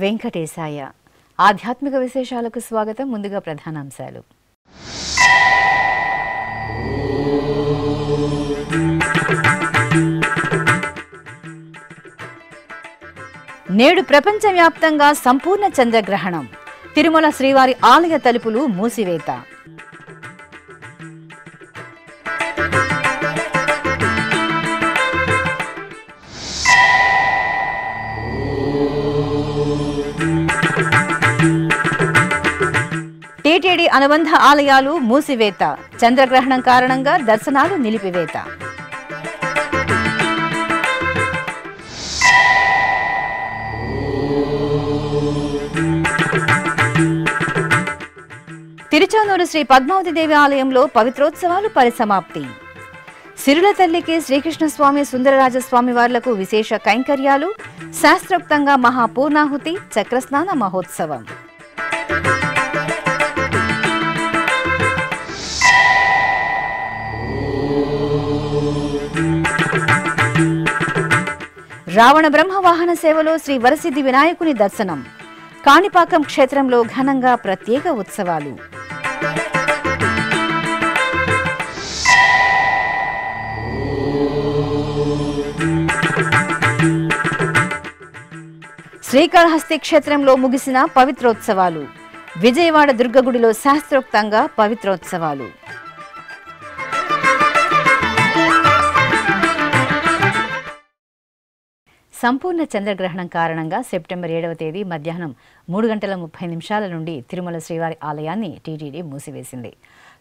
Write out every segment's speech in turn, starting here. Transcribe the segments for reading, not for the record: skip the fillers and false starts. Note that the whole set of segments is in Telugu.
వెంకటేశాయ. ఆధ్యాత్మిక విశేషాలకు స్వాగతం. ముందుగా ప్రధానాంశాలు. నేడు ప్రపంచవ్యాప్తంగా సంపూర్ణ చంద్రగ్రహణం. తిరుమల శ్రీవారి ఆలయ తలుపులు మూసివేత. టీటీడీ అనుబంధ ఆలయాలు మూసివేత. చంద్రగ్రహణం కారణంగా దర్శనాలు నిలిపివేత. తిరుచానూరు శ్రీ పద్మావతి దేవి ఆలయంలో పవిత్రోత్సవాలు పరిసమాప్తి. సిరుల తల్లికి శ్రీకృష్ణస్వామి సుందరరాజస్వామి వార్లకు విశేష కైంకర్యాలు. శాస్త్రోక్తంగా మహాపూర్ణాహుతి, చక్రస్నాన మహోత్సవం. రావణ బ్రహ్మ వాహన సేవలో శ్రీ వరసిద్ధి వినాయకుని దర్శనం. కాణిపాకం క్షేత్రంలో ఘనంగా ప్రత్యేక ఉత్సవాలు. శ్రీకాళహస్తి క్షేత్రంలో ముగిసిన పవిత్రోత్సవాలు. విజయవాడ దుర్గగుడిలో శాస్త్రోక్తంగా పవిత్రోత్సవాలు. సంపూర్ణ చంద్రగ్రహణం కారణంగా సెప్టెంబర్ 7వ తేదీ మధ్యాహ్నం 3:30 నుండి తిరుమల శ్రీవారి ఆలయాన్ని టీటీడీ మూసివేసింది.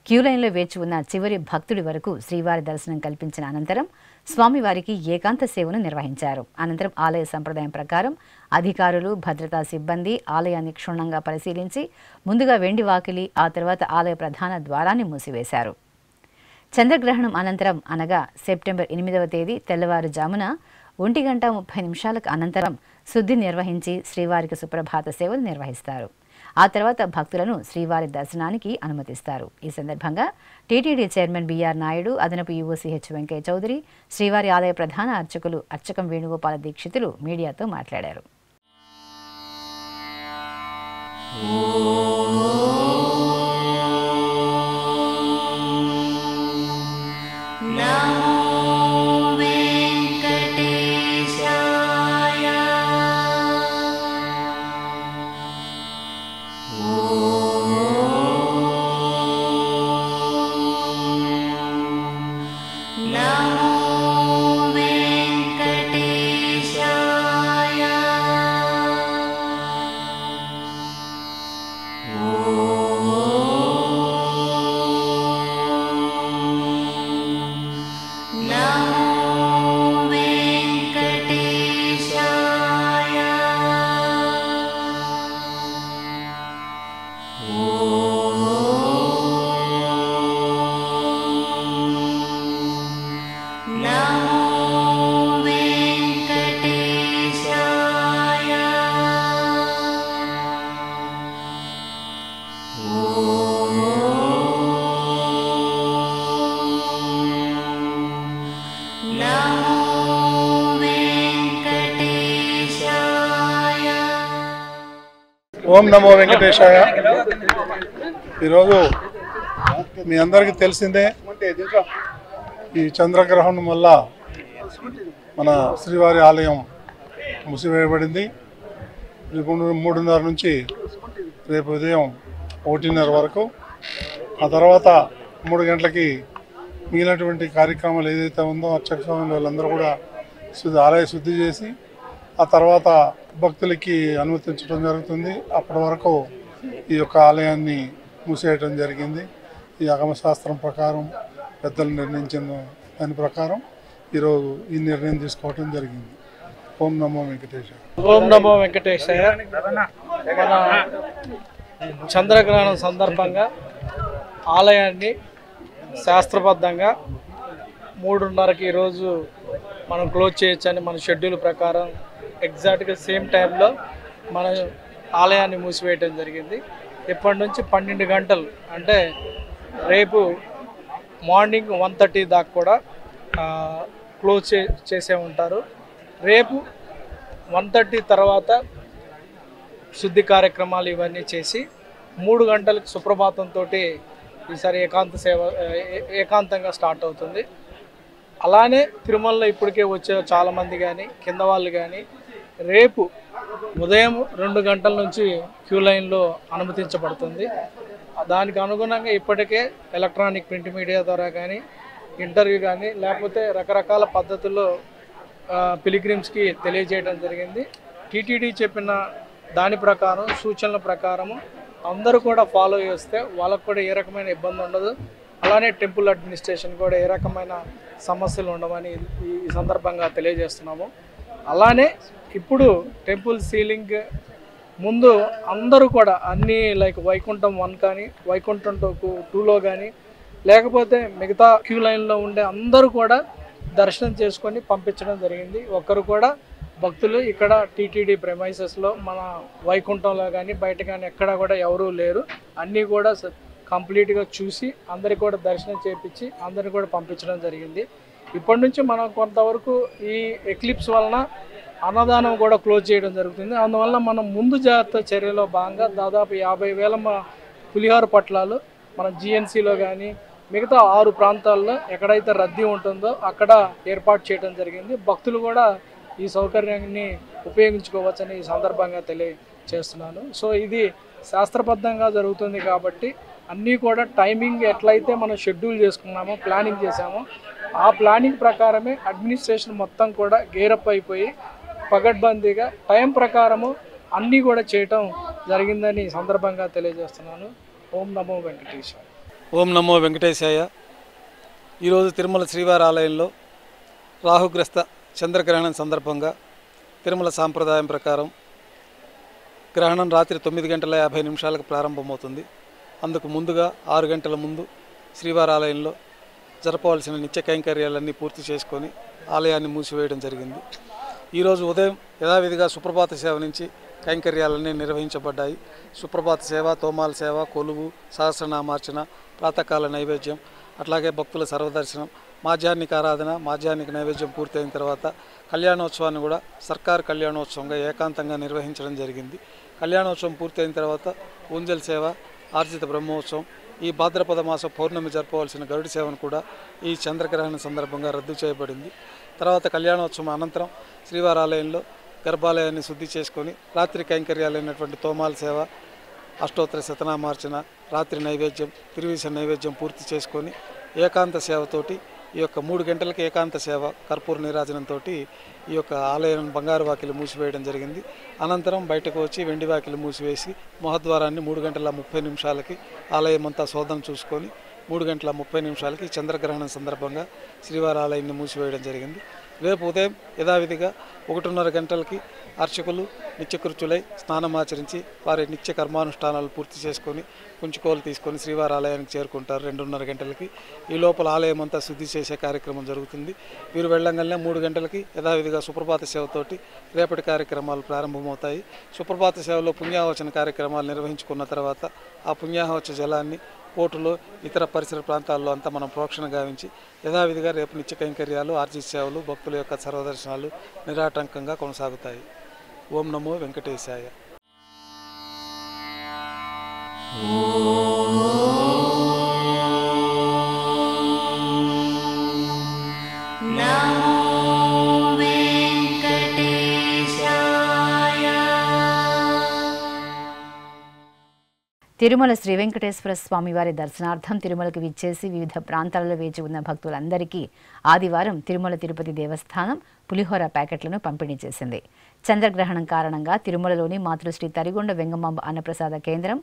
క్యూలైన్లో వేచి ఉన్న చివరి భక్తుడి వరకు శ్రీవారి దర్శనం కల్పించిన అనంతరం స్వామివారికి ఏకాంత సేవను నిర్వహించారు. అనంతరం ఆలయ సంప్రదాయం ప్రకారం అధికారులు, భద్రతా సిబ్బంది ఆలయాన్ని క్షుణ్ణంగా పరిశీలించి ముందుగా వెండి వాకిలి, ఆ తర్వాత ఆలయ ప్రధాన ద్వారాన్ని మూసివేశారు. చంద్రగ్రహణం అనంతరం అనగా సెప్టెంబర్ 8వ తేదీ తెల్లవారుజామున 1:30 అనంతరం శుద్ధి నిర్వహించి శ్రీవారికి సుప్రభాత సేవలు నిర్వహిస్తారు. ఆ తర్వాత భక్తులను శ్రీవారి దర్శనానికి అనుమతిస్తారు. ఈ సందర్భంగా టీటీడీ చైర్మన్ బిఆర్ నాయుడు, అదనపు ఈవో సిహెచ్ వెంకయ్య చౌదరి, శ్రీవారి ఆలయ ప్రధాన అర్చకులు అర్చకం వేణుగోపాల దీక్షితులు మీడియాతో మాట్లాడారు. ఓం నమో వెంకటేశాయ. ఈరోజు మీ అందరికీ తెలిసిందే, ఈ చంద్రగ్రహణం వల్ల మన శ్రీవారి ఆలయం మూసివేయబడింది. 3:30 నుంచి రేపు ఉదయం 1:30 వరకు. ఆ తర్వాత 3 గంటలకి మిగిలినటువంటి కార్యక్రమాలు ఏదైతే ఉందో అర్చక స్వామి వాళ్ళందరూ కూడా ఆలయ శుద్ధి చేసి ఆ తర్వాత భక్తులకి అనుమతించడం జరుగుతుంది. అప్పటి వరకు ఈ యొక్క ఆలయాన్ని మూసేయడం జరిగింది. ఈ ఆగమశాస్త్రం ప్రకారం పెద్దలు నిర్ణయించిన దాని ప్రకారం ఈరోజు ఈ నిర్ణయం తీసుకోవడం జరిగింది. ఓం నమో వెంకటేశాయ. ఓం నమో వెంకటేశాయ. మన చంద్రగ్రహణం సందర్భంగా ఆలయాన్ని శాస్త్రబద్ధంగా 3:30కి ఈరోజు మనం క్లోజ్ చేయొచ్చని మన షెడ్యూల్ ప్రకారం ఎగ్జాక్ట్గా సేమ్ టైంలో మన ఆలయాన్ని మూసివేయటం జరిగింది. ఇప్పటి నుంచి 12 గంటలు అంటే రేపు మార్నింగ్ 1:30 దాకా కూడా క్లోజ్ చేసే ఉంటారు. రేపు 1:30 తర్వాత శుద్ధి కార్యక్రమాలు ఇవన్నీ చేసి 3 గంటలకు సుప్రభాతంతో ఈసారి ఏకాంతంగా స్టార్ట్ అవుతుంది. అలానే తిరుమలలో ఇప్పటికే వచ్చే చాలామంది కానీ కింద వాళ్ళు కానీ రేపు ఉదయం 2 గంటల నుంచి క్యూ లైన్లో అనుమతించబడుతుంది. దానికి అనుగుణంగా ఇప్పటికే ఎలక్ట్రానిక్ ప్రింట్ మీడియా ద్వారా కానీ ఇంటర్వ్యూ కానీ లేకపోతే రకరకాల పద్ధతుల్లో పిలిగ్రిమ్స్కి తెలియజేయడం జరిగింది. టీటీడీ చెప్పిన దాని ప్రకారం సూచనల ప్రకారము అందరూ కూడా ఫాలో చేస్తే వాళ్ళకు కూడా ఏ రకమైన ఇబ్బంది ఉండదు. అలానే టెంపుల్ అడ్మినిస్ట్రేషన్ కూడా ఏ రకమైన సమస్యలు ఉండవని ఈ సందర్భంగా తెలియజేస్తున్నాము. అలానే ఇప్పుడు టెంపుల్ సీలింగ్ ముందు అందరూ కూడా అన్నీ లైక్ వైకుంఠం 1 కానీ వైకుంఠం 2లో కానీ లేకపోతే మిగతా క్యూ లైన్లో ఉండే అందరూ కూడా దర్శనం చేసుకొని పంపించడం జరిగింది. ఒక్కరు కూడా భక్తులు ఇక్కడ టీటీడీ ప్రెమైసెస్లో మన వైకుంఠంలో కానీ బయట కానీ ఎక్కడ కూడా ఎవరూ లేరు. అన్నీ కూడా కంప్లీట్గా చూసి అందరికి కూడా దర్శనం చేయించి అందరిని కూడా పంపించడం జరిగింది. ఇప్పటి నుంచి మనం కొంతవరకు ఈ ఎక్లిప్స్ వలన అన్నదానం కూడా క్లోజ్ చేయడం జరుగుతుంది. అందువల్ల మనం ముందు జాగ్రత్త చర్యలో భాగంగా దాదాపు 50,000 పులిహోర పట్లాలు మన జిఎన్సీలో కానీ మిగతా 6 ప్రాంతాల్లో ఎక్కడైతే రద్దీ ఉంటుందో అక్కడ ఏర్పాటు చేయడం జరిగింది. భక్తులు కూడా ఈ సౌకర్యాన్ని ఉపయోగించుకోవచ్చని ఈ సందర్భంగా తెలియజేస్తున్నాను. సో ఇది శాస్త్రబద్ధంగా జరుగుతుంది కాబట్టి అన్నీ కూడా టైమింగ్ ఎట్లయితే మనం షెడ్యూల్ చేసుకున్నామో ప్లానింగ్ చేసామో ఆ ప్లానింగ్ ప్రకారమే అడ్మినిస్ట్రేషన్ మొత్తం కూడా గేరప్ అయిపోయి పగడ్బందీగా టైం ప్రకారము అన్నీ కూడా చేయటం జరిగిందని ఈ సందర్భంగా తెలియజేస్తున్నాను. ఓం నమో వెంకటేశాయ. ఓం నమో వెంకటేశాయ. ఈరోజు తిరుమల శ్రీవారి ఆలయంలో రాహుగ్రస్త చంద్రగ్రహణం సందర్భంగా తిరుమల సాంప్రదాయం ప్రకారం గ్రహణం రాత్రి 9:50 ప్రారంభమవుతుంది. అందుకు ముందుగా 6 గంటల ముందు శ్రీవారి ఆలయంలో జరపవలసిన నిత్య కైంకర్యాలన్నీ పూర్తి చేసుకొని ఆలయాన్ని మూసివేయడం జరిగింది. ఈరోజు ఉదయం యథావిధిగా సుప్రభాత సేవ నుంచి కైంకర్యాలన్నీ నిర్వహించబడ్డాయి. సుప్రభాత సేవ, తోమాల సేవ, కొలువు, సహస్రనామార్చన, ప్రాతకాల నైవేద్యం, అట్లాగే భక్తుల సర్వదర్శనం, మాధ్యాహ్నిక ఆరాధన, మాధ్యాహ్నిక నైవేద్యం పూర్తయిన తర్వాత కళ్యాణోత్సవాన్ని కూడా సర్కారు కళ్యాణోత్సవంగా ఏకాంతంగా నిర్వహించడం జరిగింది. కళ్యాణోత్సవం పూర్తయిన తర్వాత ఊంజల్ సేవ, ఆర్జిత బ్రహ్మోత్సవం, ఈ భాద్రపద మాస పౌర్ణమి జరపవలసిన గరుడి సేవను కూడా ఈ చంద్రగ్రహణం సందర్భంగా రద్దు చేయబడింది. తర్వాత కళ్యాణోత్సవం అనంతరం శ్రీవారి ఆలయంలో గర్భాలయాన్ని శుద్ధి చేసుకొని రాత్రి కైంకర్యాలైనటువంటి తోమాల సేవ, అష్టోత్తర శతనామార్చన, రాత్రి నైవేద్యం, తిరువీస నైవేద్యం పూర్తి చేసుకొని ఏకాంత సేవతోటి ఈ యొక్క 3 గంటలకి ఏకాంత సేవ కర్పూర నీరాజనంతో ఈ యొక్క ఆలయం బంగారు వాకిలి మూసివేయడం జరిగింది. అనంతరం బయటకు వచ్చి వెండి వాకిలి మూసివేసి మహద్వారాన్ని 3:30 ఆలయం అంతా శోధన చూసుకొని 3:30 చంద్రగ్రహణం సందర్భంగా శ్రీవారి ఆలయాన్ని మూసివేయడం జరిగింది. రేపు ఉదయం యథావిధిగా 1:30 గంటలకి అర్చకులు నిత్యకృత్యులై స్నానమాచరించి వారి నిత్య కర్మానుష్ఠానాలు పూర్తి చేసుకొని కుంచుకోలు తీసుకొని శ్రీవారి ఆలయానికి చేరుకుంటారు 2:30 గంటలకి. ఈ లోపల ఆలయం అంతా శుద్ధి చేసే కార్యక్రమం జరుగుతుంది. వీరు వెళ్ళంగానే 3 గంటలకి యథావిధిగా సుప్రభాత సేవతోటి రేపటి కార్యక్రమాలు ప్రారంభమవుతాయి. సుప్రభాత సేవలో పుణ్యావచన కార్యక్రమాలు నిర్వహించుకున్న తర్వాత ఆ పుణ్యాహవచ జలాన్ని కోర్టులో ఇతర పరిసర ప్రాంతాల్లో అంతా మనం ప్రోక్షణ గావించి యథావిధిగా రేపు నిత్య కైంకర్యాలు, ఆర్జిత సేవలు, భక్తుల యొక్క సర్వదర్శనాలు నిరాటంకంగా కొనసాగుతాయి. ఓం నమో వెంకటేశాయ. తిరుమల శ్రీ వెంకటేశ్వర స్వామివారి దర్శనార్థం తిరుమలకు విచ్చేసి వివిధ ప్రాంతాలలో వేచి ఉన్న భక్తులందరికీ ఆదివారం తిరుమల తిరుపతి దేవస్థానం పులిహోర ప్యాకెట్లను పంపిణీ చేసింది. చంద్రగ్రహణం కారణంగా తిరుమలలోని మాతృశ్రీ తరిగొండ వెంగమాంబ అన్నప్రసాద కేంద్రం,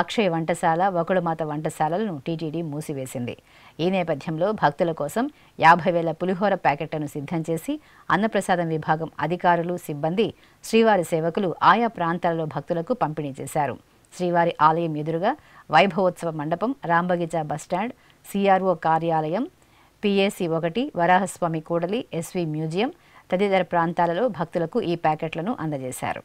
అక్షయ వంటశాల, వకుడమాత వంటశాలలను టీటీడీ మూసివేసింది. ఈ నేపథ్యంలో భక్తుల కోసం 50,000 పులిహోర ప్యాకెట్లను సిద్ధం చేసి అన్నప్రసాదం విభాగం అధికారులు, సిబ్బంది, శ్రీవారి సేవకులు ఆయా ప్రాంతాలలో భక్తులకు పంపిణీ చేశారు. శ్రీవారి ఆలయం ఎదురుగా వైభవోత్సవ మండపం, రాంబగిచా బస్టాండ్, సిఆర్ఓ కార్యాలయం, పిఏసి 1, వరాహస్వామి కూడలి, ఎస్వి మ్యూజియం తదితర ప్రాంతాలలో భక్తులకు ఈ ప్యాకెట్లను అందజేశారు.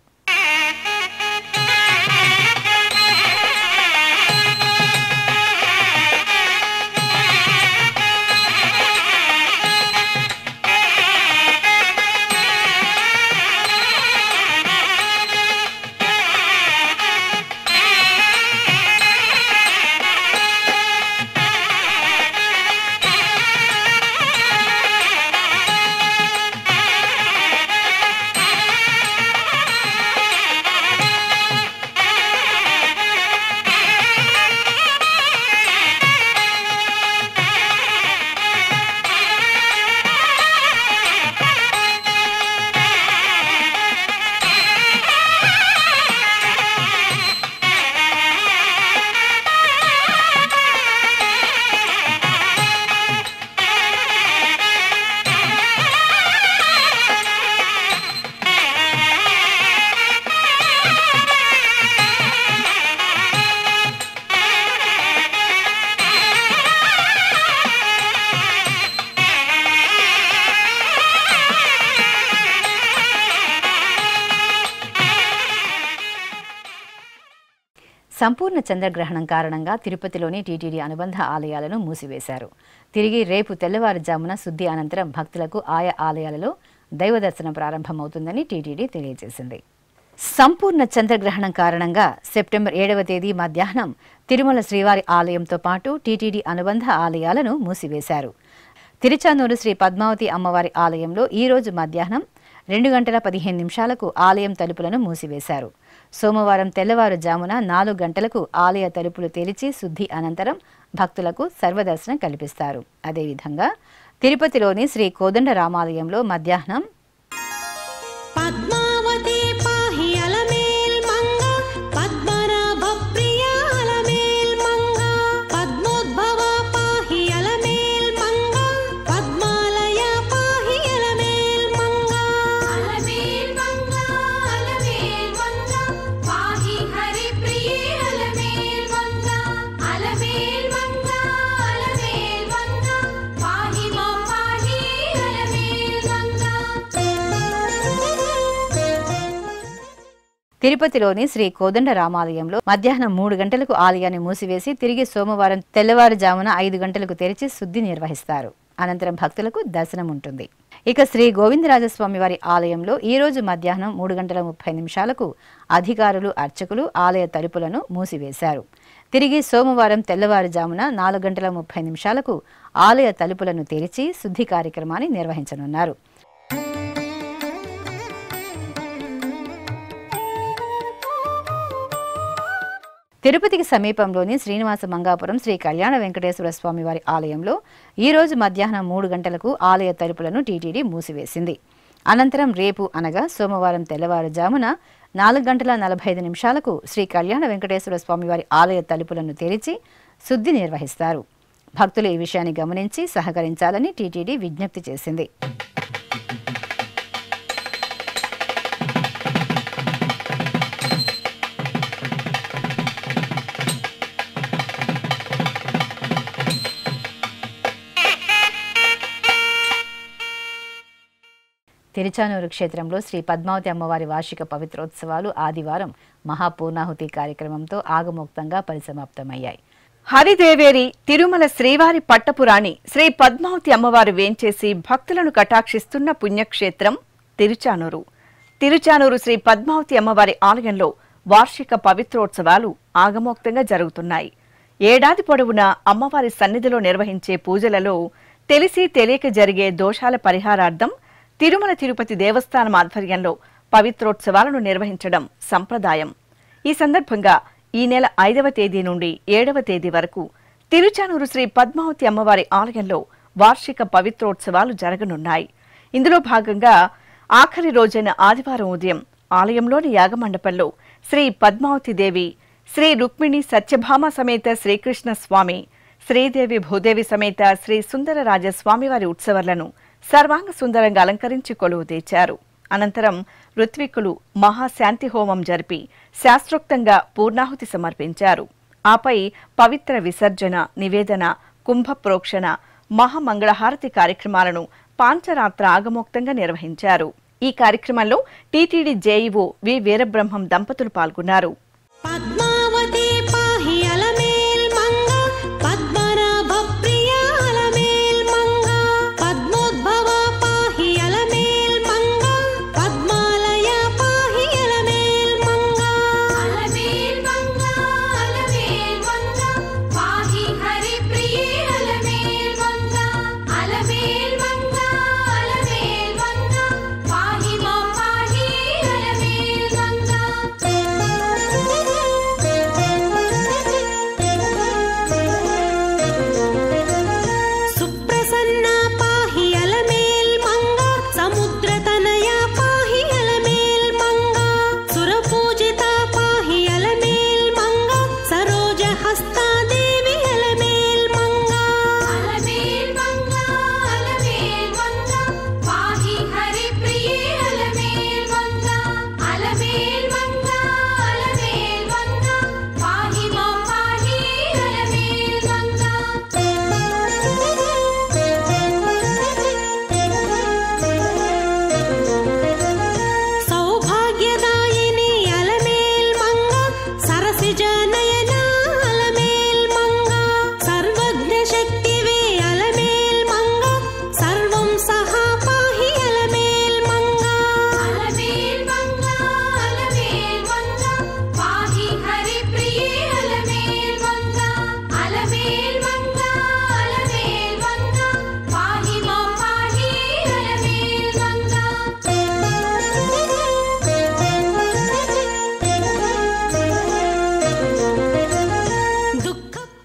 సంపూర్ణ చంద్రగ్రహణం కారణంగా తిరుపతిలోని టీటీడీ అనుబంధ ఆలయాలను మూసివేశారు. తిరిగి రేపు తెల్లవారుజామున శుద్ధి అనంతరం భక్తులకు ఆయా ఆలయాలలో దైవ దర్శనం ప్రారంభమవుతుందని టీటీడీ తెలియజేసింది. సంపూర్ణ చంద్రగ్రహణం కారణంగా సెప్టెంబర్ 7వ తేదీ మధ్యాహ్నం తిరుమల శ్రీవారి ఆలయంతో పాటు టీటీడీ అనుబంధ ఆలయాలను మూసివేశారు. తిరుచానూరు శ్రీ పద్మావతి అమ్మవారి ఆలయంలో ఈరోజు మధ్యాహ్నం 2:15 ఆలయం తలుపులను మూసివేశారు. సోమవారం తెల్లవారుజామున 4 గంటలకు ఆలయ తలుపులు తెరిచి శుద్ధి అనంతరం భక్తులకు సర్వదర్శనం కల్పిస్తారు. అదేవిధంగా తిరుపతిలోని శ్రీ కోదండరామాలయంలో మధ్యాహ్నం తిరుపతిలోని శ్రీ కోదండరామాలయంలో మధ్యాహ్నం 3 గంటలకు ఆలయాన్ని మూసివేసి తిరిగి సోమవారం తెల్లవారుజామున 5 గంటలకు తెరిచి శుద్ధి నిర్వహిస్తారు. అనంతరం భక్తులకు దర్శనం ఉంటుంది. ఇక శ్రీ గోవిందరాజస్వామి వారి ఆలయంలో ఈ రోజు మధ్యాహ్నం 3:30 అధికారులు అర్చకులు ఆలయ తలుపులను మూసివేశారు. తిరిగి సోమవారం తెల్లవారుజామున 4:30 ఆలయ తలుపులను తెరిచి శుద్ధి కార్యక్రమాన్ని నిర్వహించనున్నారు. తిరుపతికి సమీపంలోని శ్రీనివాస మంగాపురం శ్రీ కళ్యాణ వెంకటేశ్వర స్వామి వారి ఆలయంలో ఈ రోజు మధ్యాహ్నం 3 గంటలకు ఆలయ తలుపులను టీటీడీ మూసివేసింది. అనంతరం రేపు అనగా సోమవారం తెల్లవారుజామున 4:45 శ్రీ కళ్యాణ వెంకటేశ్వర స్వామి వారి ఆలయ తలుపులను తెరిచి శుద్ధి నిర్వహిస్తారు. భక్తులు ఈ విషయాన్ని గమనించి సహకరించాలని టీటీడీ విజ్ఞప్తి చేసింది. తిరుచానూరు క్షేత్రంలో శ్రీ పద్మావతి అమ్మవారి వార్షిక పవిత్రోత్సవాలు ఆదివారం మహాపూర్ణాహుతి కార్యక్రమంతో ఆగమోక్తంగా పరిసమాప్తమయ్యాయి. హరిదేవేరి తిరుమల శ్రీవారి పట్టపురాణి శ్రీ పద్మావతి అమ్మవారు వేంచేసి భక్తులను కటాక్షిస్తున్న పుణ్యక్షేత్రం తిరుచానూరు. తిరుచానూరు శ్రీ పద్మావతి అమ్మవారి ఆలయంలో వార్షిక పవిత్రోత్సవాలు ఆగమోక్తంగా జరుగుతున్నాయి. ఏడాది పొడవునా అమ్మవారి సన్నిధిలో నిర్వహించే పూజలలో తెలిసి తెలియక జరిగే దోషాల పరిహారార్థం తిరుమల తిరుపతి దేవస్థానం ఆధ్వర్యంలో పవిత్రోత్సవాలను నిర్వహించడం సంప్రదాయం. ఈ సందర్భంగా ఈ నెల 5వ తేదీ నుండి 7వ తేదీ వరకు తిరుచానూరు శ్రీ పద్మావతి అమ్మవారి ఆలయంలో వార్షిక పవిత్రోత్సవాలు జరగనున్నాయి. ఇందులో భాగంగా ఆఖరి రోజైన ఆదివారం ఉదయం ఆలయంలోని యాగమండపంలో శ్రీ పద్మావతి దేవి, శ్రీ రుక్మిణి సత్యభామ సమేత శ్రీకృష్ణ స్వామి, శ్రీదేవి భూదేవి సమేత శ్రీ సుందరరాజ స్వామివారి ఉత్సవాలను సర్వాంగ సుందరంగా అలంకరించి కొలువు తెచ్చారు. అనంతరం ఋత్వికులు మహాశాంతి హోమం జరిపి శాస్త్రోక్తంగా పూర్ణాహుతి సమర్పించారు. ఆపై పవిత్ర విసర్జన, నివేదన, కుంభ ప్రోక్షణ, మహామంగళహారతి కార్యక్రమాలను పాంచరాత్ర ఆగమోక్తంగా నిర్వహించారు. ఈ కార్యక్రమంలో టీటీడీ జేఈఓ వి వీరబ్రహ్మం దంపతులు పాల్గొన్నారు.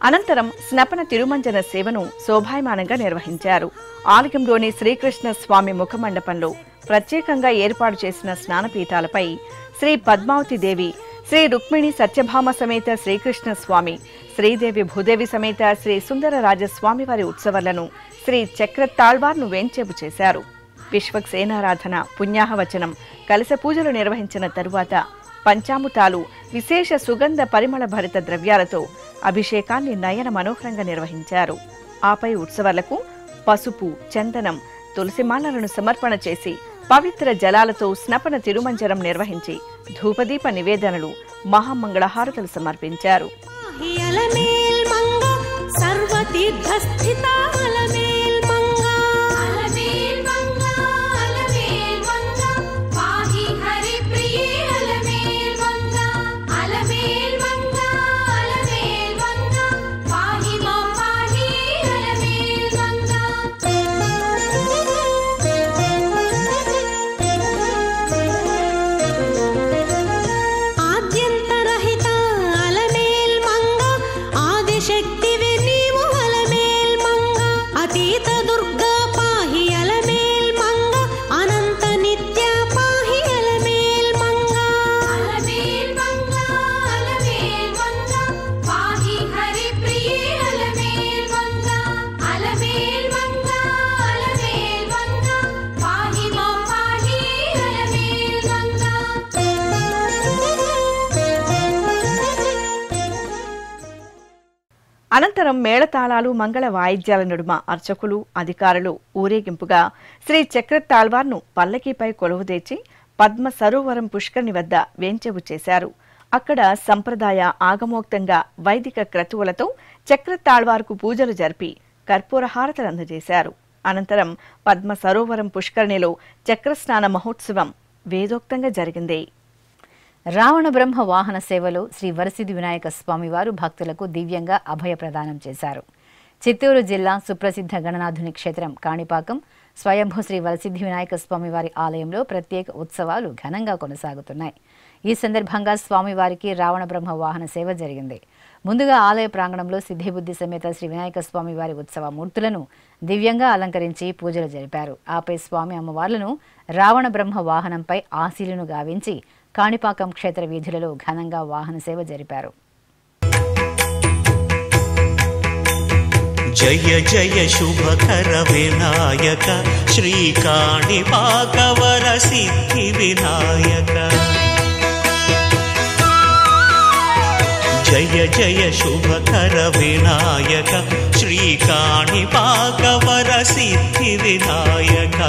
అనంతరం స్నపన తిరుమంజన సేవను శోభాయమానంగా నిర్వహించారు. ఆలయంలోని శ్రీకృష్ణ స్వామి ముఖమండపంలో ప్రత్యేకంగా ఏర్పాటు చేసిన స్నానపీఠాలపై శ్రీ పద్మావతి దేవి, శ్రీ రుక్మిణి సత్యభామ సమేత శ్రీకృష్ణ స్వామి, శ్రీదేవి భూదేవి సమేత శ్రీ సుందరరాజస్వామి వారి ఉత్సవాలను శ్రీ చక్రతాళ్వార్ను వేంచేపు చేశారు. విశ్వక్సేనారాధన, పుణ్యాహవచనం, కలశ పూజలు నిర్వహించిన తరువాత పంచామృతాలు, విశేష సుగంధ పరిమళ భరిత ద్రవ్యాలతో అభిషేకాన్ని నయన మనోహరంగా నిర్వహించారు. ఆపై ఉత్సవాలకు పసుపు, చందనం, తులసిమాలలను సమర్పణ చేసి పవిత్ర జలాలతో స్నపన తిరుమంజనం నిర్వహించి ధూపదీప నివేదనలు, మహామంగళహారతులు సమర్పించారు. అనంతరం మేళతాళాలు, మంగళ వాయిద్యాల నడుమ అర్చకులు, అధికారులు ఊరేగింపుగా శ్రీ చక్రతాళ్వార్ను పల్లకీపై కొలువుదీర్చి పద్మ సరోవరం పుష్కరిణి వద్ద వేంచెవు చేశారు. అక్కడ సంప్రదాయ ఆగమోక్తంగా వైదిక క్రతువులతో చక్రతాళ్వార్కు పూజలు జరిపి కర్పూర హారతలు అందజేశారు. అనంతరం పద్మ సరోవరం పుష్కరిణిలో చక్రస్నాన మహోత్సవం వేదోక్తంగా జరిగింది. రావణ బ్రహ్మ వాహన సేవలో శ్రీ వరసిద్ధి వినాయక స్వామివారు భక్తులకు దివ్యంగా అభయ ప్రదానం చేశారు. చిత్తూరు జిల్లా సుప్రసిద్ధ గణనాథుని క్షేత్రం కాణిపాకం స్వయంభూ శ్రీ వరసిద్ధి వినాయక స్వామివారి ఆలయంలో ప్రత్యేక ఉత్సవాలు ఘనంగా కొనసాగుతున్నాయి. ఈ సందర్భంగా స్వామివారికి రావణ బ్రహ్మ వాహన సేవ జరిగింది. ముందుగా ఆలయ ప్రాంగణంలో సిద్ధిబుద్ధి సమేత శ్రీ వినాయక స్వామివారి ఉత్సవ మూర్తులను దివ్యంగా అలంకరించి పూజలు జరిపారు. ఆపై స్వామి అమ్మవార్లను రావణ బ్రహ్మ వాహనంపై ఆశీలను గావించి కాణిపాకం క్షేత్ర వీధులలో ఘనంగా వాహన సేవ జరిపారు. జయ జయ శుభకర వినాయక శ్రీ కాణిపాక వరసిద్ధి వినాయక. జయ జయ శుభకర వినాయక శ్రీ కాణిపాక వరసిద్ధి వినాయక.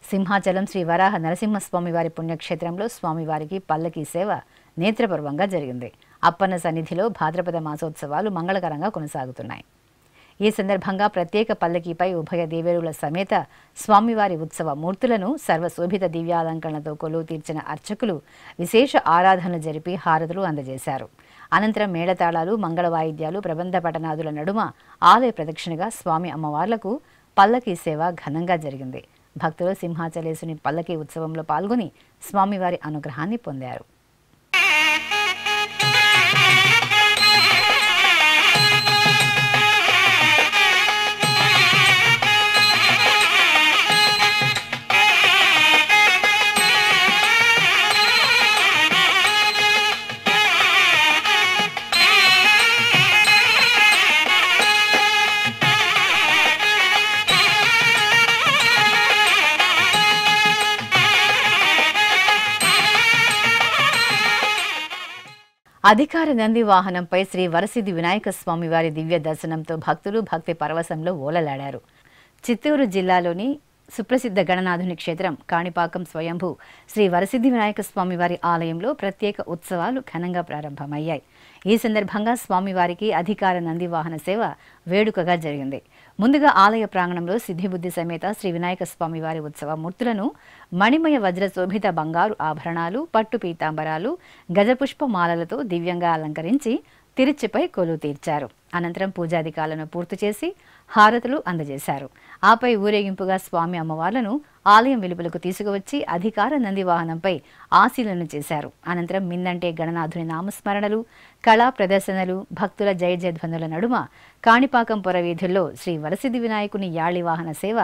సింహాచలం శ్రీ వరాహ నరసింహస్వామి వారి పుణ్యక్షేత్రంలో స్వామివారికి పల్లకీ సేవ నేత్రపర్వంగా జరిగింది. అప్పన్న సన్నిధిలో భాద్రపద మాసోత్సవాలు మంగళకరంగా కొనసాగుతున్నాయి. ఈ సందర్భంగా ప్రత్యేక పల్లకీపై ఉభయ దేవేరుల సమేత స్వామివారి ఉత్సవ మూర్తులను సర్వశోభిత దివ్యాలంకరణతో కొలువు తీర్చిన అర్చకులు విశేష ఆరాధనలు జరిపి హారతులు అందజేశారు. అనంతరం మేళతాళాలు, మంగళ వాయిద్యాలు, ప్రబంధ పఠనాదుల నడుమ ఆలయ ప్రదక్షిణగా స్వామి అమ్మవార్లకు పల్లకీ సేవ ఘనంగా జరిగింది. భక్తులు సింహాచలేశుని పల్లకీ ఉత్సవంలో పాల్గొని స్వామివారి అనుగ్రహాన్ని పొందారు. అధికార నంది వాహనంపై శ్రీ వరసిద్ధి వినాయక స్వామివారి దివ్య దర్శనంతో భక్తులు భక్తి పరవశంలో ఓలలాడారు. చిత్తూరు జిల్లాలోని సుప్రసిద్ధ గణనాథుని క్షేత్రం కాణిపాకం స్వయంభూ శ్రీ వరసిద్ధి వినాయక స్వామివారి ఆలయంలో ప్రత్యేక ఉత్సవాలు ఘనంగా ప్రారంభమయ్యాయి. ఈ సందర్భంగా స్వామివారికి అధికార నంది వాహన సేవ వేడుకగా జరిగింది. ముందుగా ఆలయ ప్రాంగణంలో సిద్ధిబుద్ధి సమేత శ్రీ వినాయక స్వామివారి ఉత్సవ మూర్తులను మణిమయ వజ్ర శోభిత బంగారు ఆభరణాలు, పట్టు పీతాంబరాలు, గజపుష్ప మాలలతో దివ్యంగా అలంకరించి తిరుచిపై కొలువు తీర్చారు. అనంతరం పూజాధికాలను పూర్తి చేసి హారతులు అందజేశారు. ఆపై ఊరేగింపుగా స్వామి అమ్మవార్లను ఆలయం వెలుపలకు తీసుకువచ్చి అధికార నంది వాహనంపై ఆశీలన చేశారు. అనంతరం మిన్నంటే గణనాథుని నామస్మరణలు, కళా ప్రదర్శనలు, భక్తుల జయ జయధ్వనుల నడుమ కాణిపాకం పురవీధుల్లో శ్రీ వరసిద్ధి వినాయకుని యాళి వాహన సేవ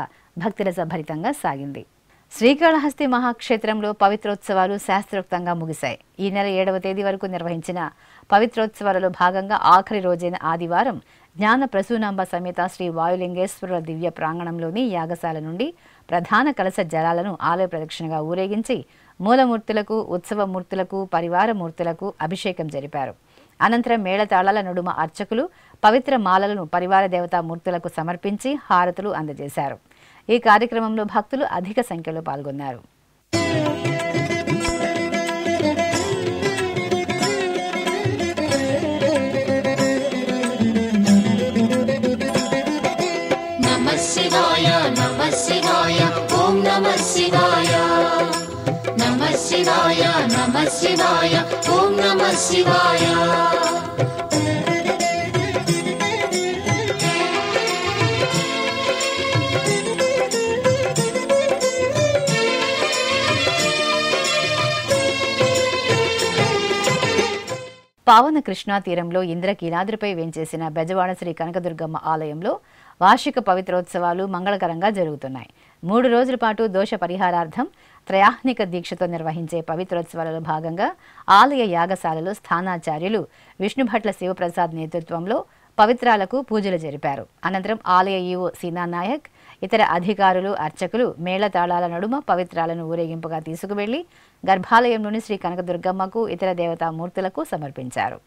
భక్తుల సభరితంగా సాగింది. శ్రీకాళహస్తి మహాక్షేత్రంలో పవిత్రోత్సవాలు శాస్త్రోక్తంగా ముగిశాయి. ఈ నెల 7వ తేదీ వరకు నిర్వహించిన పవిత్రోత్సవాలలో భాగంగా ఆఖరి రోజైన ఆదివారం జ్ఞాన ప్రసూనాంబ సమేత శ్రీ వాయులింగేశ్వరుల దివ్య ప్రాంగణంలోని యాగశాల నుండి ప్రధాన కలశ జలాలను ఆలయ ప్రదక్షిణగా ఊరేగించి మూలమూర్తులకు, ఉత్సవమూర్తులకు, పరివార మూర్తులకు అభిషేకం జరిపారు. అనంతరం మేళతాళాల నడుమ అర్చకులు పవిత్ర మాలలను పరివార దేవతా మూర్తులకు సమర్పించి హారతులు అందజేశారు. ఈ కార్యక్రమంలో భక్తులు అధిక సంఖ్యలో పాల్గొన్నారు. నమః శివాయ నమః శివాయ ఓం నమః శివాయ నమః శివాయ నమః శివాయ ఓం నమః శివాయ. పావన కృష్ణా తీరంలో ఇంద్రకీలాద్రిపై వేంచేసిన బెజవాడ శ్రీ కనకదుర్గమ్మ ఆలయంలో వార్షిక పవిత్రోత్సవాలు మంగళకరంగా జరుగుతున్నాయి. 3 రోజుల పాటు దోష పరిహారార్థం త్రయాహ్నిక దీక్షతో నిర్వహించే పవిత్రోత్సవాలలో భాగంగా ఆలయ యాగశాలలో స్థానాచార్యులు విష్ణుభట్ల శివప్రసాద్ నేతృత్వంలో పవిత్రాలకు పూజలు జరిపారు. అనంతరం ఆలయ ఈవో సీనా నాయక్, ఇతర అధికారులు, అర్చకులు మేళతాళాల నడుమ పవిత్రాలను ఊరేగింపుగా తీసుకువెళ్లి గర్భాలయంలోని శ్రీ కనకదుర్గమ్మకు, ఇతర దేవతామూర్తులకు సమర్పించారు.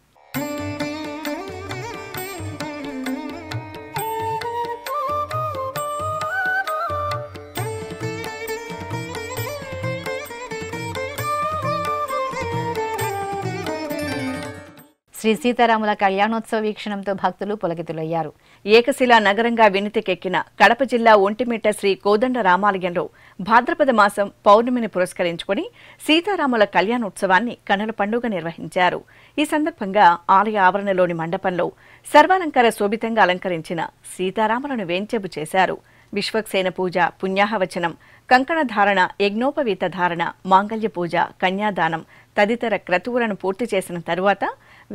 శ్రీ సీతారాముల కళ్యాణోత్సవ వీక్షణంతో భక్తులు పులకితులయ్యారు. ఏకశిలా నగరంగా వినితికెక్కిన కడప జిల్లా ఒంటిమిట్ట శ్రీ కోదండ రామాలయంలో భాద్రపద మాసం పౌర్ణమిని పురస్కరించుకుని సీతారాముల కళ్యాణోత్సవాన్ని కన్నుల పండుగ నిర్వహించారు. ఈ సందర్భంగా ఆలయ ఆవరణలోని మండపంలో సర్వాలంకార శోభితంగా అలంకరించిన సీతారాములను వేంచేపు చేశారు. విశ్వక్సేన పూజ, పుణ్యాహవచనం, కంకణధారణ, యజ్ఞోపవీత ధారణ, మాంగళ్య పూజ, కన్యాదానం తదితర క్రతువులను పూర్తి చేసిన తరువాత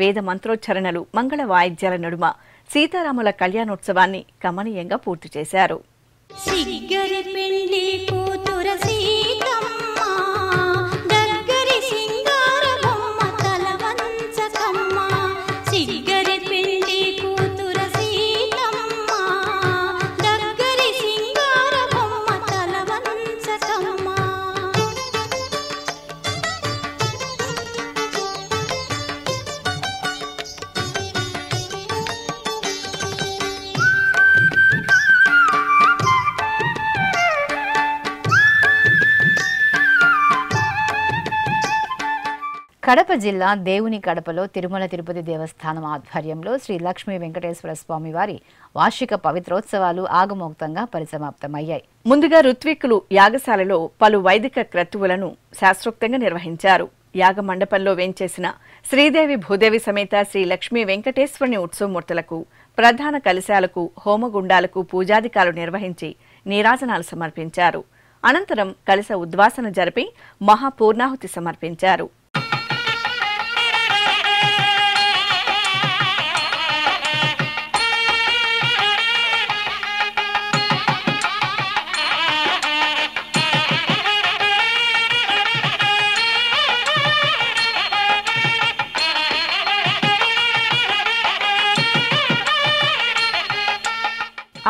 వేద మంత్రోచ్చరణలు, మంగళ వాయిద్యాల నడుమ సీతారాముల కళ్యాణోత్సవాన్ని కమనీయంగా పూర్తి చేశారు. కడప జిల్లా దేవుని కడపలో తిరుమల తిరుపతి దేవస్థానం ఆధ్వర్యంలో శ్రీ లక్ష్మీ వెంకటేశ్వర స్వామివారి వార్షిక పవిత్రోత్సవాలు ఆగమోక్తంగా పరిసమాప్తమయ్యాయి. ముందుగా ఋత్విక్కులు యాగశాలలో పలు వైదిక క్రతువులను శాస్త్రోక్తంగా నిర్వహించారు. యాగ మండపంలో వేంచేసిన శ్రీదేవి భూదేవి సమేత శ్రీ లక్ష్మీ వెంకటేశ్వరుని ఉత్సవమూర్తులకు, ప్రధాన కలశాలకు, హోమగుండాలకు పూజాధికారులు నిర్వహించి నీరాజనాలు సమర్పించారు. అనంతరం కలశ ఉద్వాసన జరిపి మహాపూర్ణాహుతి సమర్పించారు.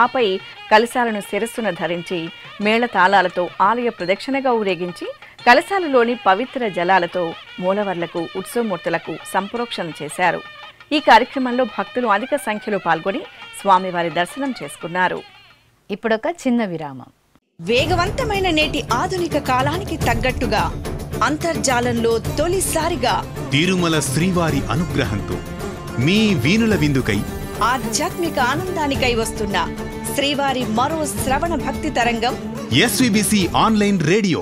ఆపై కలశాలను శిరస్సున ధరించి మేళతాళాలతో ఆలయ ప్రదక్షిణగా ఊరేగించి కలశాలలోని పవిత్ర జలాలతో మూలవర్లకు, ఉత్సవమూర్తులకు సంప్రోక్షణ చేశారు. ఈ కార్యక్రమంలో భక్తులు అధిక సంఖ్యలో పాల్గొని స్వామివారి దర్శనం చేసుకున్నారు. ఇప్పుడొక చిన్న విరామం. వేగవంతమైన నేటి ఆధునిక కాలానికి తగ్గట్టుగా అంతర్జాలంలో తొలిసారిగా తిరుమల శ్రీవారి అనుగ్రహంతో మీ వీనుల విందుకై ఆధ్యాత్మిక ఆనందానికై వస్తున్న శ్రీవారి మరో శ్రవణ భక్తి తరంగం ఎస్విబిసి ఆన్లైన్ రేడియో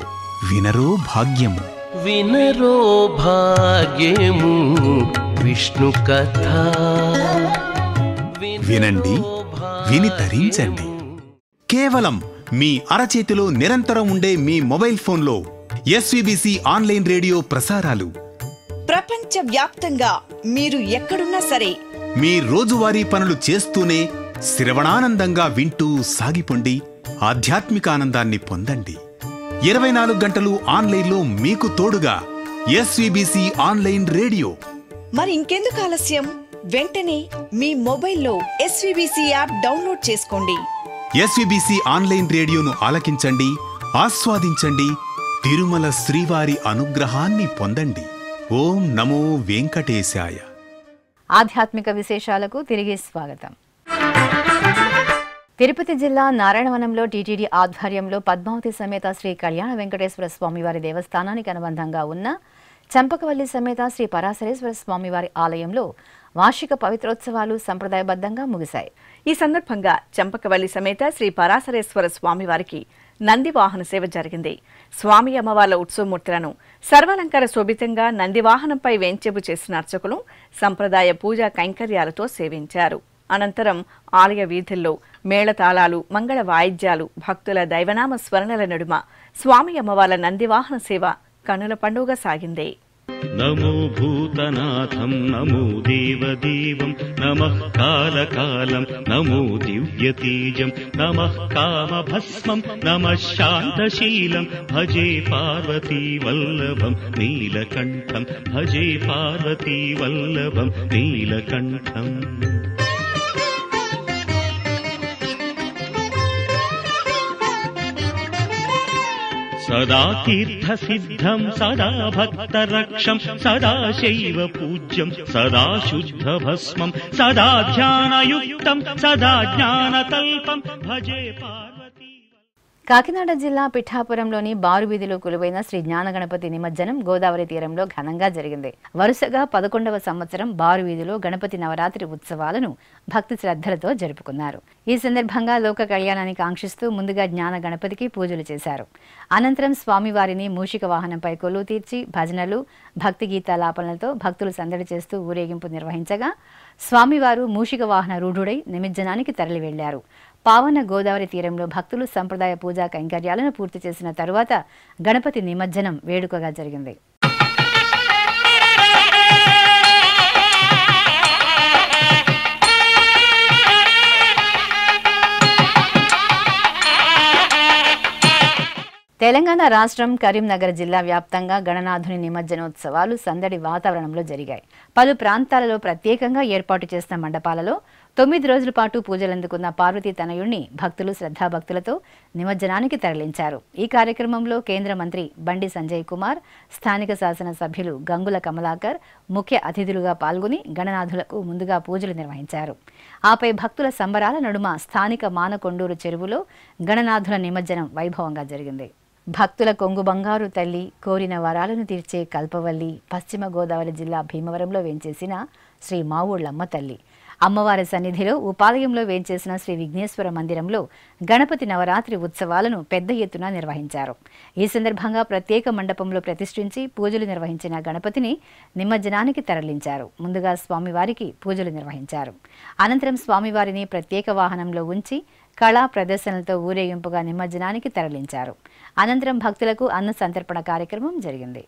వినరో భాగ్యము. వినరో భాగ్యము విష్ణు కథ. వినండి, విని తరించండి. కేవలం మీ అరచేతిలో నిరంతరం ఉండే మీ మొబైల్ ఫోన్లో ఎస్విబిసి ఆన్లైన్ రేడియో ప్రసారాలు ప్రపంచ వ్యాప్తంగా మీరు ఎక్కడున్నా సరే మీ రోజువారీ పనులు చేస్తూనే శ్రవణానందంగా వింటూ సాగిపోండి, ఆధ్యాత్మిక ఆనందాన్ని పొందండి. 24 గంటలు ఆన్లైన్లో మీకు తోడుగా ఎస్విబిసి ఆన్లైన్ రేడియో. మరి ఇంకెందుకు ఆలస్యం? వెంటనే మీ మొబైల్లో ఎస్విబిసి యాప్ డౌన్లోడ్ చేసుకోండి. ఎస్విబిసి ఆన్లైన్ రేడియోను ఆలకించండి, ఆస్వాదించండి, తిరుమల శ్రీవారి అనుగ్రహాన్ని పొందండి. ఓం నమో వెంకటేశాయ. ఆధ్యాత్మిక విశేషాలకు తిరిగి స్వాగతం. తిరుపతి జిల్లా నారాయణవనంలో టీటీడీ ఆధ్వర్యంలో పద్మావతి సమేత శ్రీ కళ్యాణ వెంకటేశ్వర స్వామివారి దేవస్థానానికి అనుబంధంగా ఉన్న చంపకవల్లి సమేత శ్రీ పరాశరేశ్వర స్వామివారి ఆలయంలో వార్షిక పవిత్రోత్సవాలు సంప్రదాయబద్ధంగా ముగిశాయి. ఈ సందర్భంగా చంపకవల్లి సమేత శ్రీ పరాశరేశ్వర స్వామివారికి నందివాహన సేవ జరిగింది. స్వామి అమ్మవార్ల ఉత్సవమూర్తులను సర్వాలంకార శోభితంగా నందివాహనంపై వేంచేపు చేసిన అర్చకులు సంప్రదాయ పూజా కైంకర్యాలతో సేవించారు. అనంతరం ఆలయ వీధుల్లో మేళతాళాలు, మంగళ వాయిద్యాలు, భక్తుల దైవనామ స్మరణల నడుమ స్వామి అమ్మవార్ల నందివాహన సేవ కన్నుల పండుగ సాగింది. నమో భూతనాథం నమో దేవదేవం నమః కాలకాలం నమో దివ్యతేజం నమః కామభస్మం నమః శాంతశీలం భజే పార్వతీ వల్లభం నీలకంఠం భజే పార్వతీ వల్లభం నీలకంఠం. సదా తీర్థసిద్ధం సదా భక్తరక్షం సదా శైవ పూజ్యం సదా శుద్ధ భస్మం సదా ధ్యానయుక్తం సదా జ్ఞానతల్పం భజే పార్వతీ. కాకినాడ జిల్లా పిఠాపురంలోని బారువీధిలో కొలువైన శ్రీ జ్ఞానగణపతి నిమజ్జనం గోదావరి తీరంలో ఘనంగా జరిగింది. వరుసగా 11వ సంవత్సరం బారువీధిలో గణపతి నవరాత్రి ఉత్సవాలను భక్తి శ్రద్ధలతో జరుపుకున్నారు. ఈ సందర్భంగా లోక కళ్యాణానికి ఆంక్షిస్తూ ముందుగా జ్ఞాన గణపతికి పూజలు చేశారు. అనంతరం స్వామివారిని మూషిక వాహనంపై కొలువు తీర్చి భజనలు, భక్తి గీతాలాపనలతో భక్తులు సందడి చేస్తూ ఊరేగింపు నిర్వహించగా స్వామివారు మూషిక వాహన రూఢుడై నిమజ్జనానికి తరలి వెళ్లారు. పావన గోదావరి తీరంలో భక్తులు సంప్రదాయ పూజా కైంకర్యాలను పూర్తి చేసిన తరువాత గణపతి నిమజ్జనం వేడుకగా జరిగింది. తెలంగాణ రాష్ట్రం కరీంనగర్ జిల్లా వ్యాప్తంగా గణనాథుని నిమజ్జనోత్సవాలు సందడి వాతావరణంలో జరిగాయి. పలు ప్రాంతాలలో ప్రత్యేకంగా ఏర్పాటు చేసిన మండపాలలో 9 రోజుల పాటు పూజలందుకున్న పార్వతీ తనయుణ్ణి భక్తులు శ్రద్ధాభక్తులతో నిమజ్జనానికి తరలించారు. ఈ కార్యక్రమంలో కేంద్ర మంత్రి బండి సంజయ్ కుమార్, స్థానిక శాసనసభ్యులు గంగుల కమలాకర్ ముఖ్య అతిథులుగా పాల్గొని గణనాథులకు ముందుగా పూజలు నిర్వహించారు. ఆపై భక్తుల సంబరాల నడుమ స్థానిక మానకొండూరు చెరువులో గణనాథుల నిమజ్జనం వైభవంగా జరిగింది. భక్తుల కొంగు బంగారు తల్లి, కోరిన వరాలను తీర్చే కల్పవల్లి, పశ్చిమ గోదావరి జిల్లా భీమవరంలో వేంచేసిన శ్రీ మావుళ్లమ్మ తల్లి, అమ్మవారి సన్నిధిలో ఉపాలయంలో వేంచేసిన శ్రీ విఘ్నేశ్వర మందిరంలో గణపతి నవరాత్రి ఉత్సవాలను పెద్ద ఎత్తున నిర్వహించారు. ఈ సందర్భంగా ప్రత్యేక మండపంలో ప్రతిష్ఠించి పూజలు నిర్వహించిన గణపతిని నిమజ్జనానికి తరలించారు. ముందుగా స్వామివారికి పూజలు నిర్వహించారు. అనంతరం స్వామివారిని ప్రత్యేక వాహనంలో ఉంచి కళా ప్రదర్శనలతో ఊరేగింపుగా నిమజ్జనానికి తరలించారు. అనంతరం భక్తులకు అన్న సంతర్పణ కార్యక్రమం జరిగింది.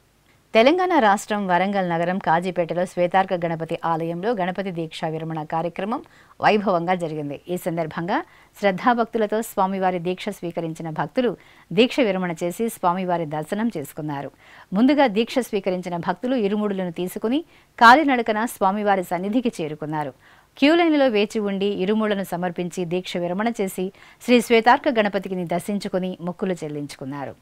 తెలంగాణ రాష్ట్రం వరంగల్ నగరం కాజీపేటలో శ్వేతార్క గణపతి ఆలయంలో గణపతి దీక్షా విరమణ కార్యక్రమం వైభవంగా జరిగింది. ఈ సందర్భంగా శ్రద్ధాభక్తులతో స్వామివారి దీక్ష స్వీకరించిన భక్తులు దీక్ష విరమణ చేసి స్వామివారి దర్శనం చేసుకున్నారు. ముందుగా దీక్ష స్వీకరించిన భక్తులు ఇరుముడులను తీసుకుని కాలినడకన స్వామివారి సన్నిధికి చేరుకున్నారు. క్యూలైన్లో వేచి ఉండి ఇరుముళ్లను సమర్పించి దీక్ష విరమణ చేసి శ్రీ శ్వేతార్క గణపతిని దర్శించుకుని మొక్కులు చెల్లించుకున్నారు.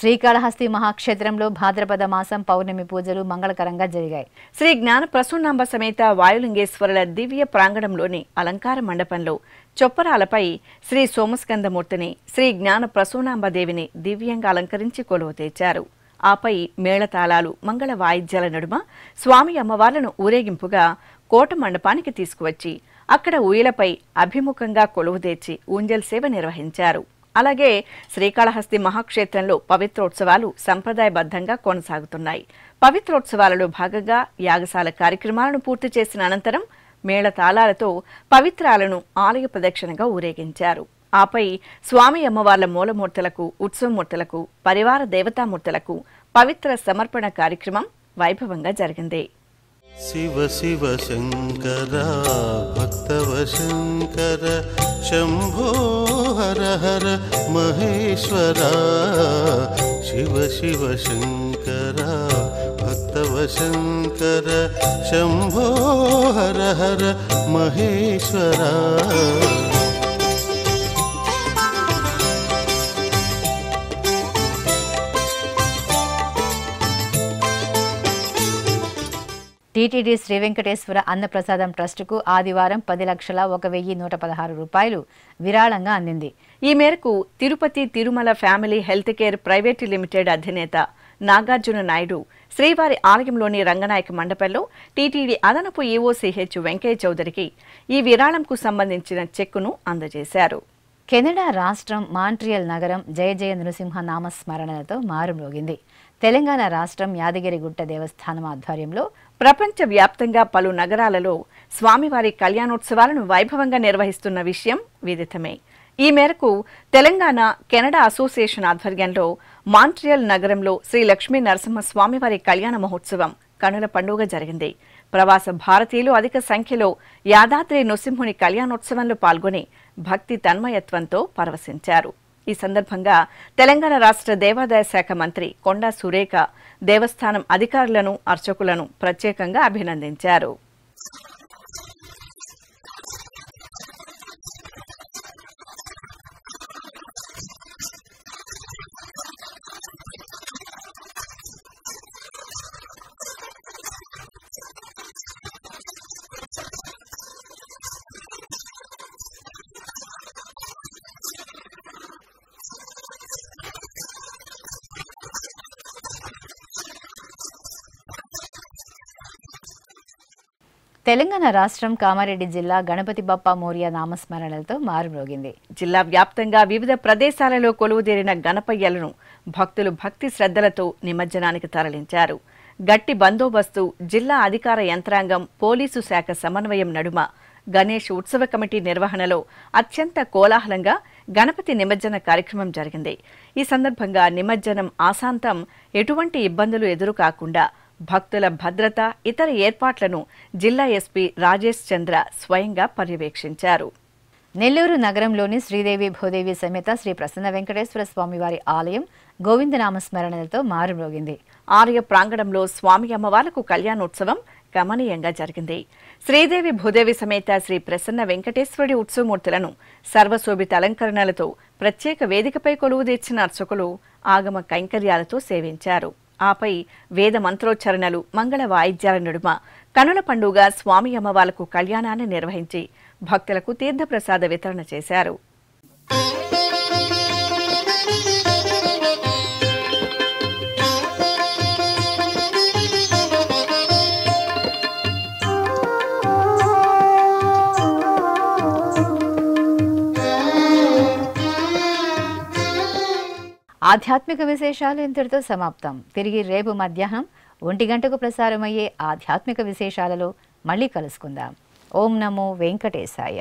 శ్రీకాళహస్తి మహాక్షేత్రంలో భాద్రపద మాసం పౌర్ణమి పూజలు మంగళకరంగా జరిగాయి. శ్రీ జ్ఞాన ప్రసూనాంబ సమేత వాయులింగేశ్వరుల దివ్య ప్రాంగణంలోని అలంకార మండపంలో చొప్పరాలపై శ్రీ సోమస్కందమూర్తిని, శ్రీ జ్ఞాన ప్రసూనాంబదేవిని దివ్యంగా అలంకరించి కొలువు తెచ్చారు. ఆపై మేళతాళాలు, మంగళ వాయిద్యాల నడుమ స్వామి అమ్మవార్లను ఊరేగింపుగా కోట మండపానికి తీసుకువచ్చి అక్కడ ఊయలపై అభిముఖంగా కొలువుదీర్చి ఊంజల్ సేవ నిర్వహించారు. అలాగే శ్రీకాళహస్తి మహాక్షేత్రంలో పవిత్రోత్సవాలు సంప్రదాయబద్ధంగా కొనసాగుతున్నాయి. పవిత్రోత్సవాలలో భాగంగా యాగశాల కార్యక్రమాలను పూర్తి చేసిన అనంతరం మేళతాళాలతో పవిత్రాలను ఆలయ ప్రదక్షిణగా ఊరేగించారు. ఆపై స్వామి అమ్మవార్ల మూలమూర్తులకు, ఉత్సవమూర్తులకు, పరివార దేవతామూర్తులకు పవిత్ర సమర్పణ కార్యక్రమం వైభవంగా జరిగింది. శివ శివ శంకర భక్తవ శంకర శంభో హర హర మహేశ్వర. శివ శివ శంకర భక్తవ శంకర శంభో హర హర మహేశ్వర. టీటీడీ శ్రీ వెంకటేశ్వర అన్నప్రసాదం ట్రస్టుకు ఆదివారం 10,01,116 రూపాయలు విరాళంగా అందింది. ఈ మేరకు Tirupati Tirumala family health care private limited అధినేత నాగార్జున నాయుడు శ్రీవారి ఆలయంలోని రంగనాయక మండపంలో టీటీడీ అదనపు ఈఓసీహెచ్ వెంకయ్య చౌదరికి ఈ విరాళంకు సంబంధించిన చెక్కును అందజేశారు. కెనడా రాష్ట్రం మాంట్రియల్ నగరం జయ జయ నృసింహ నామస్మరణలతో మారుమ్రోగింది. తెలంగాణ రాష్ట్రం యాదగిరిగుట్ట దేవస్థానం ఆధ్వర్యంలో ప్రపంచ వ్యాప్తంగా పలు నగరాలలో స్వామివారి కళ్యాణోత్సవాలను వైభవంగా నిర్వహిస్తున్న విషయం విదితమే. ఈ మేరకు తెలంగాణ కెనడా అసోసియేషన్ ఆధ్వర్యంలో మాంట్రియల్ నగరంలో శ్రీ లక్ష్మీ నరసింహస్వామివారి కళ్యాణ మహోత్సవం కనుల పండుగ జరిగింది. ప్రవాస భారతీయులు అధిక సంఖ్యలో యాదాద్రి నృసింహుని కళ్యాణోత్సవంలో పాల్గొని భక్తి తన్మయత్వంతో పరవశించారు. ఈ సందర్భంగా తెలంగాణ రాష్ట్ర దేవాదాయ శాఖ మంత్రి కొండా సురేఖ దేవస్థానం అధికారులను, అర్చకులను ప్రత్యేకంగా అభినందించారు. తెలంగాణ రాష్ట్రం కామారెడ్డి జిల్లా గణపతి బప్పా మోరియా నామస్మరణలతో మారుమ్రోగింది. జిల్లా వ్యాప్తంగా వివిధ ప్రదేశాలలో కొలువుదీరిన గణపయ్యలను భక్తులు భక్తి శ్రద్ధలతో నిమజ్జనానికి తరలించారు. గట్టి బందోబస్తు, జిల్లా అధికార యంత్రాంగం, పోలీసు శాఖ సమన్వయం నడుమ గణేష్ ఉత్సవ కమిటీ నిర్వహణలో అత్యంత కోలాహలంగా గణపతి నిమజ్జన కార్యక్రమం జరిగింది. ఈ సందర్భంగా నిమజ్జనం ఆశాంతం ఎటువంటి ఇబ్బందులు ఎదురు కాకుండా భక్తుల భద్రత, ఇతర ఏర్పాట్లను జిల్లా ఎస్పీ రాజేష్ చంద్ర స్వయంగా పర్యవేక్షించారు. నెల్లూరు నగరంలోని శ్రీదేవి భూదేవి సమేత శ్రీ ప్రసన్న వెంకటేశ్వర స్వామివారి ఆలయం గోవిందనామస్మరణలతో మారుమ్రోగింది. ఆలయ ప్రాంగణంలో స్వామి అమ్మవార్లకు కళ్యాణోత్సవం గమనీయంగా జరిగింది. శ్రీదేవి భూదేవి సమేత శ్రీ ప్రసన్న వెంకటేశ్వరుడి ఉత్సవమూర్తులను సర్వశోభిత అలంకరణలతో ప్రత్యేక వేదికపై కొలువుదీర్చిన అర్చకులు ఆగమ కైంకర్యాలతో సేవించారు. ఆపై వేద మంత్రోచ్చరణలు, మంగళ వాయిద్యాల నడుమ కనుల పండుగ స్వామి అమ్మవార్లకు కళ్యాణాన్ని నిర్వహించి భక్తులకు తీర్థప్రసాద వితరణ చేశారు. ఆధ్యాత్మిక విశేషాలు ఇంతటితో సమాప్తం. తిరిగి రేపు మధ్యాహ్నం 1 గంటకు ప్రసారమయ్యే ఆధ్యాత్మిక విశేషాలలో మళ్ళీ కలుసుకుందాం. ఓం నమో వెంకటేశాయ.